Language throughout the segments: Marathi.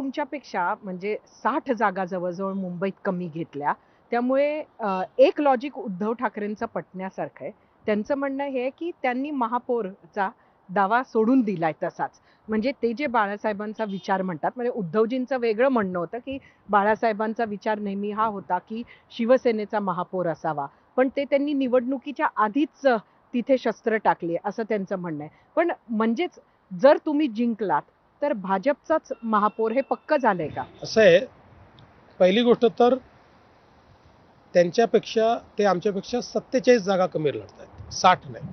तुमच्यापेक्षा म्हणजे 60 जागा जवळ-जवळ मुंबईत कमी घेतल्या. त्यामुळे एक लॉजिक उद्धव ठाकरेंचं पटण्यासारखं आहे. त्यांचं म्हणणं हे आहे, की त्यांनी महापौरचा दावा सोडून दिलाय तसाच. म्हणजे ते जे बाळासाहेबांचा विचार म्हणतात, म्हणजे उद्धवजींचं वेगळं म्हणणं होतं, की बाळासाहेबांचा विचार नेहमी हा होता, की शिवसेनेचा महापौर असावा. पण ते त्यांनी निवडणुकीच्या आधीच तिथे शस्त्र टाकली असं त्यांचं म्हणणं आहे. पण म्हणजेच जर तुम्ही जिंकलात, तर भाजपचाच महापौर हे पक्कं झालंय का? असं आहे. पहिली गोष्ट तर त्यांच्यापेक्षा ते आमच्यापेक्षा 47 जागा कमी लढत आहेत, 60 नाही.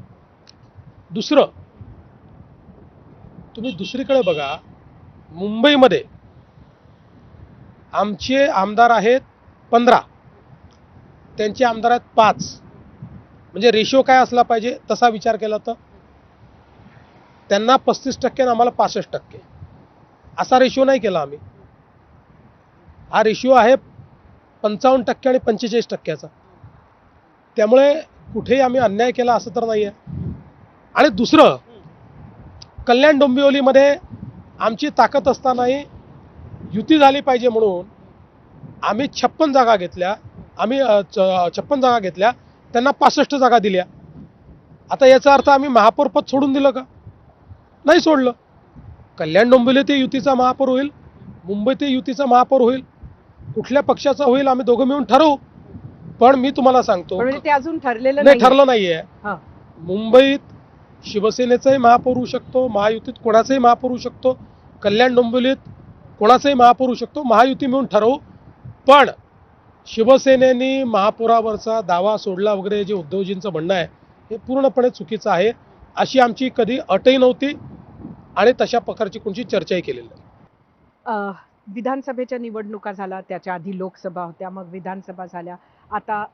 दुसरं, तुम्ही दुसरीकडे बघा. मुंबईमध्ये आमचे आमदार आहेत 15, त्यांचे आमदार आहेत 5. म्हणजे रेशिओ काय असला पाहिजे तसा विचार केला तर त्यांना 35% आणि आम्हाला 65%, असा रेशिओ नाही केला आम्ही. हा रेशिओ आहे 55% आणि 45%चा. त्यामुळे कुठेही आम्ही अन्याय केला असं तर नाही आहे. आणि दुसरं, कल्याण डोंबिवलीमध्ये आमची ताकद असतानाही युती झाली पाहिजे म्हणून आम्ही 56 जागा घेतल्या. 56 जागा घेतल्या, त्यांना 65 जागा दिल्या. आता याचा अर्थ आम्ही महापौर पद सोडून दिलं का? नाही सोडलं. कल्याण डोंबिवली ते युतीचा महापौर होईल, मुंबई ते युतीचा महापौर होईल, कुठल्या पक्षाचा होईल आम्ही दोघं मिळून ठरवू. पण मी तुम्हाला सांगतो, म्हणजे ते अजून ठरलेलं नाही ठरलं नाहीये. हां. मुंबईत शिवसेनेचाही महापौर होऊ शकतो, महायुतीत कोणाचाही महापौर होऊ शकतो, कल्याण डोंबिवलीत कोणाचाही महापौर होऊ शकतो. महायुती मिळून ठरवू. पण शिवसेनेनी महापौरावरचा दावा सोडला वगैरे जे उद्धवजींचं म्हणणं आहे, हे पूर्णपणे चुकीचं आहे. अशी आमची कधी अटही नव्हती आणि तशा प्रकारची कोणती चर्चाही केलेली नाही. विधानसभेच्या निवडणुका झाल्या, त्याच्या आधी लोकसभा होत्या, मग विधानसभा झाल्या. आता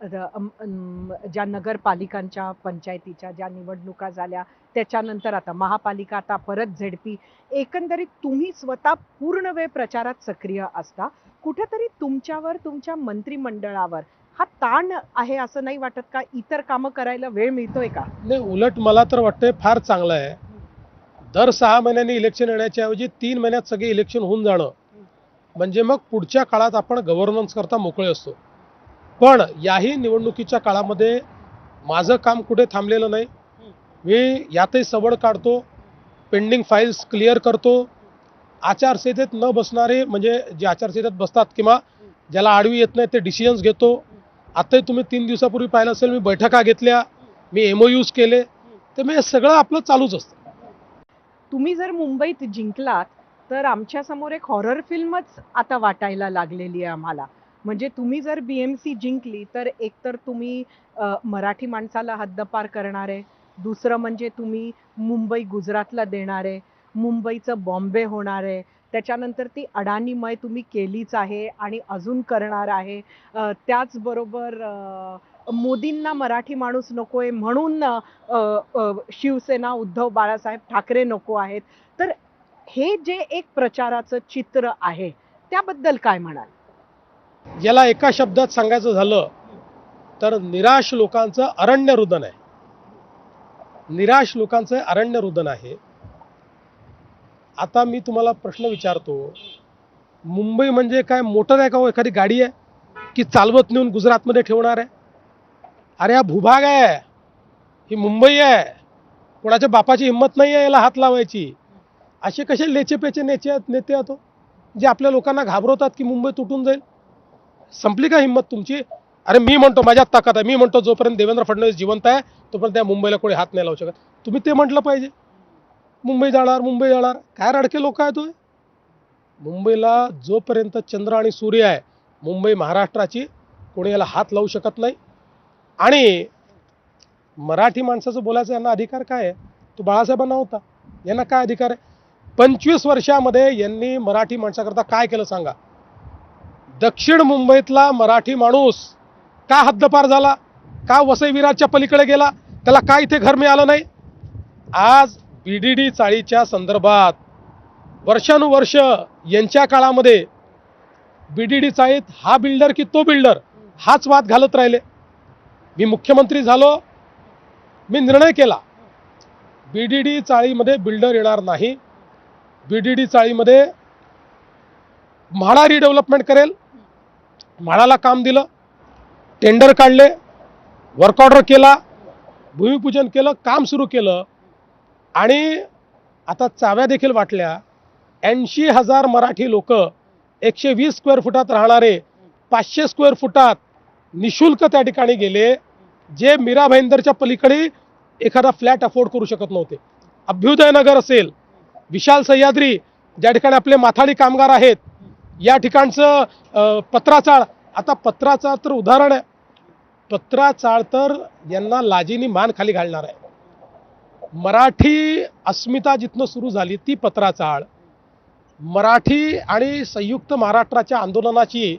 ज्या नगरपालिकांच्या, पंचायतीच्या ज्या निवडणुका झाल्या, त्याच्यानंतर आता महापालिका, आता परत झेडपी. एकंदरीत तुम्ही स्वतः पूर्ण वेळ प्रचारात सक्रिय असता. कुठेतरी तुमच्यावर, तुमच्या मंत्रिमंडळावर हा ताण आहे असं नाही वाटत का? इतर कामं करायला वेळ मिळतोय का? नाही, उलट मला तर वाटतंय फार चांगलं आहे. दर 6 महिन्यांनी इलेक्शन येण्याच्या ऐवजी 3 महिन्यात सगळे इलेक्शन होऊन जाणं, म्हणजे मग पुढच्या काळात आपण गव्हर्नन्स करता मोकळे असतो. पण याही निवडणुकीच्या काळामध्ये माझं काम कुठे थांबलेलं नाही. मी यातही सवड काढतो, पेंडिंग फाईल्स क्लिअर करतो. आचारसंहितेत न बसणारे, म्हणजे जे आचारसंहितेत बसतात किंवा ज्याला आडवी येत नाही, ते डिसिजन्स घेतो. आताही तुम्ही 3 दिवसापूर्वी पाहिलं असेल, मी बैठका घेतल्या, मी MOUs केले. तर मी हे सगळं आपलं चालूच असतं. तुम्ही जर मुंबईत जिंकलात, तर आमच्या समोर एक हॉरर फिल्मच आता वाटायला लागलेली आहे आम्हाला. म्हणजे तुम्ही जर BMC जिंकली, तर एकतर तुम्ही मराठी माणसाला हद्दपार करणारे, दुसरं म्हणजे तुम्ही मुंबई गुजरातला देणारे, मुंबईचं बॉम्बे होणार आहे. त्याच्यानंतर ती अडाणीमय तुम्ही केलीच आहे आणि अजून करणार आहे. त्याचबरोबर मोदींना मराठी माणूस नकोय म्हणून शिवसेना, उद्धव बाळासाहेब ठाकरे नको आहेत. तर हे जे एक प्रचाराचं चित्र आहे, त्याबद्दल काय म्हणाल? याला एका शब्दात सांगायचं झालं तर निराश लोकांचं अरण्य रुदन आहे. निराश लोकांचं अरण्य रुदन आहे. आता मी तुम्हाला प्रश्न विचारतो, मुंबई म्हणजे काय मोटर आहे का हो? एखादी गाडी आहे की चालवत नेऊन गुजरातमध्ये ठेवणार आहे? अरे हा भूभाग आहे, ही मुंबई आहे. कोणाच्या बापाची हिंमत नाही आहे याला हात लावायची. असे कसे लेचेपेचे नेते आहेत जे आपल्या लोकांना घाबरवतात की मुंबई तुटून जाईल? संपली का हिंमत तुमची? अरे मी म्हणतो, माझ्यात ताकद आहे. मी म्हणतो जोपर्यंत देवेंद्र फडणवीस जिवंत आहे तोपर्यंत त्या मुंबईला कोणी हात नाही लावू शकत. तुम्ही ते म्हटलं पाहिजे. मुंबई जाणार, मुंबई जाणार, काय रडके लोक आहेत. मुंबईला जोपर्यंत चंद्र आणि सूर्य आहे, मुंबई महाराष्ट्राची, कोणी याला हात लावू शकत नाही. आणि मराठी माणसाचं बोलायचं यांना अधिकार काय आहे? तो बाळासाहेबांना होता. यांना काय अधिकार आहे? 25 वर्षामध्ये यांनी मराठी माणसाकरता काय केलं सांगा? दक्षिण मुंबईतला मराठी माणूस का हद्दपार झाला? का वसई विरारच्या पलीकडे गेला? त्याला काय इथे घर मिळालं नाही? आज BDD चाळीच्या संदर्भात वर्षानुवर्ष यांच्या काळामध्ये BDD चाळीत हा बिल्डर की तो बिल्डर हाच वाद घालत राहिले. मी मुख्यमंत्री झालो, मी निर्णय केला, BDD चाळीमध्ये बिल्डर येणार नाही. BDD चाळीमध्ये म्हाडा रिडेव्हलपमेंट करेल. म्हाडाला काम दिलं, टेंडर काढले, वर्क ऑर्डर केला, भूमिपूजन केलं, काम सुरू केलं आणि आता चाव्या देखील वाटल्या. 80,000 मराठी लोक 120 स्क्वेअर फुटात राहणारे 500 स्क्वेअर फुटात निशुल्क त्या ठिकाणी गेले, जे मीरा भाईंदरच्या पलीकडे एखादा फ्लॅट अफोर्ड करू शकत नव्हते. अभ्युदय नगर असेल, विशाल सह्याद्री, ज्या ठिकाणी आपले माथाडी कामगार आहेत, या ठिकाणचं पत्राचाळ. आता पत्राचाळ तर उदाहरण आहे. पत्राचाळ तर यांना लाजीनी मान खाली घालणार आहे. मराठी अस्मिता जिथनं सुरू झाली ती पत्राचाळ, मराठी आणि संयुक्त महाराष्ट्राच्या आंदोलनाची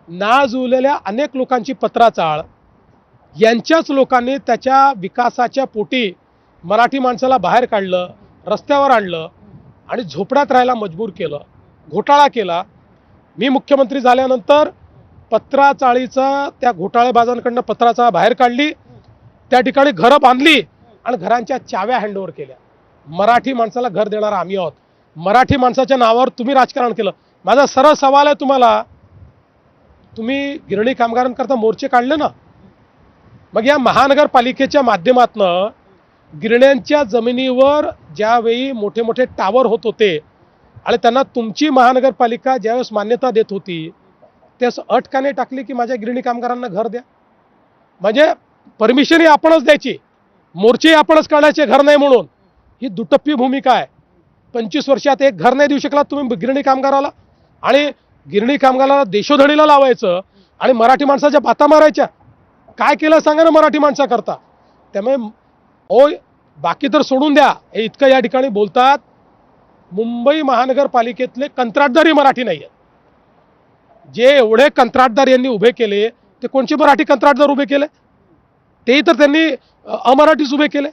नाजुळलेल्या अनेक लोकांची पत्राचाळ, यांच्याच लोकांनी त्याच्या विकासाच्या पोटी मराठी माणसाला बाहेर काढलं, रस्त्यावर आणलं आणि झोपड्यात राहायला मजबूर केलं, घोटाळा केला. मी मुख्यमंत्री झाल्यानंतर पत्राचाळीचा त्या घोटाळेबाजांकडनं पत्राचाळ बाहेर काढली, त्या ठिकाणी घरं बांधली आणि घरांच्या चाव्या हँडओव्हर केल्या. मराठी माणसाला घर देणारा आम्ही आहोत. मराठी माणसाच्या नावावर तुम्ही राजकारण केलं. माझा सरळ सवाल आहे तुम्हाला, तुम्ही गिरणी कामगारांकरता मोर्चे काढले ना, मग या महानगरपालिकेच्या माध्यमातनं गिरण्यांच्या जमिनीवर ज्यावेळी मोठे मोठे टावर होत होते आणि त्यांना तुमची महानगरपालिका ज्यावेळेस मान्यता देत होती, त्यास अट का नाही टाकली की माझ्या गिरणी कामगारांना घर द्या? म्हणजे परमिशन ही आपणच द्यायची, मोर्चे आपणच काढायचे घर नाही म्हणून. ही दुटप्पी भूमिका आहे. 25 वर्षात एक घर नाही देऊ शकला तुम्ही गिरणी कामगाराला, आणि गिरणी कामगाराला देशोधडीला लावायचं आणि मराठी माणसाच्या बाता मारायच्या. काय केलं सांगा ना मराठी माणसाकरता? त्यामुळे ओय, बाकी तर सोडून द्या, हे इतकं या ठिकाणी बोलतात. मुंबई महानगरपालिकेतले कंत्राटदारी मराठी नाही आहेत. जे एवढे कंत्राटदार यांनी उभे केले, ते कोणचे मराठी कंत्राटदार उभे केले? तेही तर त्यांनी अमराठीच उभे केले.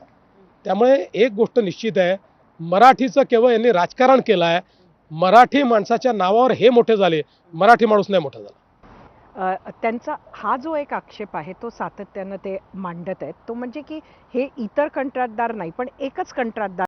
त्यामुळे एक गोष्ट निश्चित आहे, मराठीचं केवळ यांनी राजकारण केलं आहे. मराठी माणसाच्या नावावर हे मोठे झाले, मराठी माणूस नाही मोठा झाला. त्यांचा हा जो एक आक्षेप आहे तो सातत्यानं ते मांडत आहेत, तो म्हणजे की हे इतर कंत्राटदार नाही, पण एकच कंत्राटदार